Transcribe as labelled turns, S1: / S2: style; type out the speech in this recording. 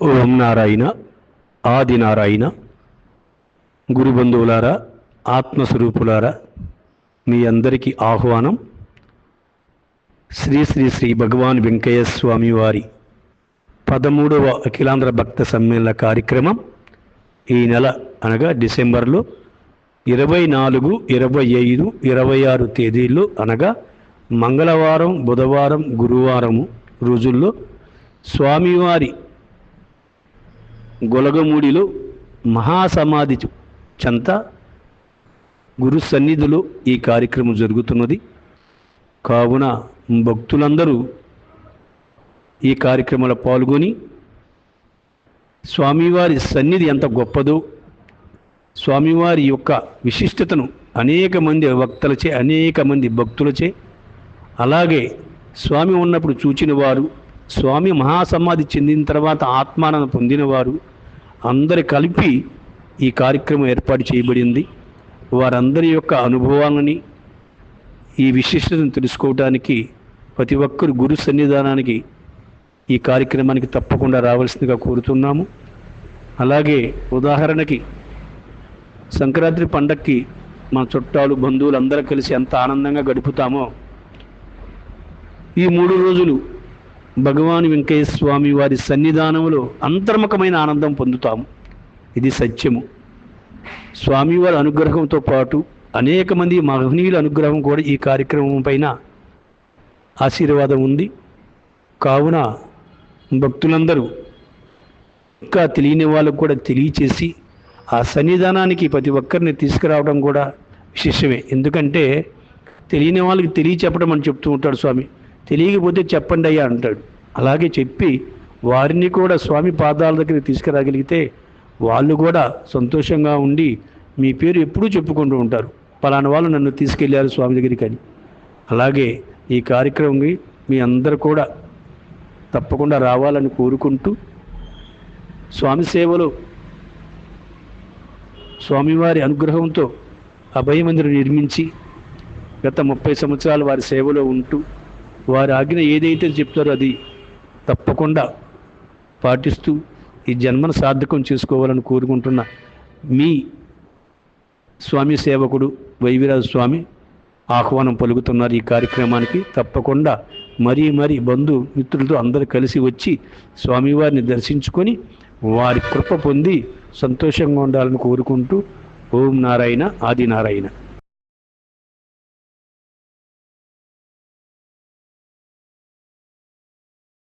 S1: ఓం నారాయణ ఆది నారాయణ. గురుబంధువులారా, ఆత్మస్వరూపులారా, మీ అందరికీ ఆహ్వానం. శ్రీ శ్రీ శ్రీ భగవాన్ వెంకయ్య స్వామి వారి 13వ అఖిలాంధ్ర భక్త సమ్మేళన కార్యక్రమం ఈ నెల అనగా డిసెంబర్లో 24, 25, 26 తేదీల్లో అనగా మంగళవారం, బుధవారం, గురువారము రోజుల్లో స్వామివారి గొలగమూడిలో మహాసమాధి చెంత గురు సన్నిధిలో ఈ కార్యక్రమం జరుగుతున్నది. కావున భక్తులందరూ ఈ కార్యక్రమంలో పాల్గొని స్వామివారి సన్నిధి ఎంత గొప్పదో, స్వామివారి యొక్క విశిష్టతను అనేక మంది వక్తలచే, అనేక మంది భక్తులచే, అలాగే స్వామి ఉన్నప్పుడు చూచిన వారు, స్వామి మహాసమాధి చెందిన తర్వాత ఆత్మానందం పొందినవారు అందరి కలిపి ఈ కార్యక్రమం ఏర్పాటు చేయబడింది. వారందరి యొక్క అనుభవాలని, ఈ విశిష్టతను తెలుసుకోవడానికి ప్రతి ఒక్కరు గురు సన్నిధానానికి ఈ కార్యక్రమానికి తప్పకుండా రావాల్సిందిగా కోరుతున్నాము. అలాగే ఉదాహరణకి సంక్రాంతి పండక్కి మన చుట్టాలు, బంధువులు అందరూ కలిసి ఎంత ఆనందంగా గడుపుతామో ఈ 3 రోజులు భగవాన్ వెంకయ్య స్వామి వారి సన్నిధానంలో అంతర్ముఖమైన ఆనందం పొందుతాము. ఇది సత్యము. స్వామివారి అనుగ్రహంతో పాటు అనేక మంది మహనీయుల అనుగ్రహం కూడా ఈ కార్యక్రమం పైన ఆశీర్వాదం ఉంది. కావున భక్తులందరూ ఇంకా తెలియని వాళ్ళకు కూడా తెలియచేసి ఆ సన్నిధానానికి ప్రతి ఒక్కరిని తీసుకురావడం కూడా విశేషమే. ఎందుకంటే తెలియని వాళ్ళకి తెలియచెప్పడం అని చెప్తూ ఉంటాడు స్వామి. తెలియకపోతే చెప్పండి అయ్యా అంటాడు. అలాగే చెప్పి వారిని కూడా స్వామి పాదాల దగ్గరికి తీసుకురాగలిగితే వాళ్ళు కూడా సంతోషంగా ఉండి మీ పేరు ఎప్పుడూ చెప్పుకుంటూ ఉంటారు, పలానా వాళ్ళు నన్ను తీసుకెళ్ళారు స్వామి దగ్గరికి అని. అలాగే ఈ కార్యక్రమంకి మీ అందరూ కూడా తప్పకుండా రావాలని కోరుకుంటూ, స్వామి సేవలో స్వామివారి అనుగ్రహంతో అభయ మందిరం నిర్మించి గత 30 సంవత్సరాలు వారి సేవలో ఉంటూ వారి ఆజ్ఞ ఏదైతే చెప్తారో అది తప్పకుండా పాటిస్తూ ఈ జన్మను సార్థకం చేసుకోవాలని కోరుకుంటున్న మీ స్వామి సేవకుడు వైవిరాజ స్వామి ఆహ్వానం పలుకుతున్నారు ఈ కార్యక్రమానికి. తప్పకుండా మరీ బంధు మిత్రులతో అందరూ కలిసి వచ్చి స్వామివారిని దర్శించుకొని వారి కృప పొంది సంతోషంగా ఉండాలని కోరుకుంటూ ఓం నారాయణ ఆది నారాయణ.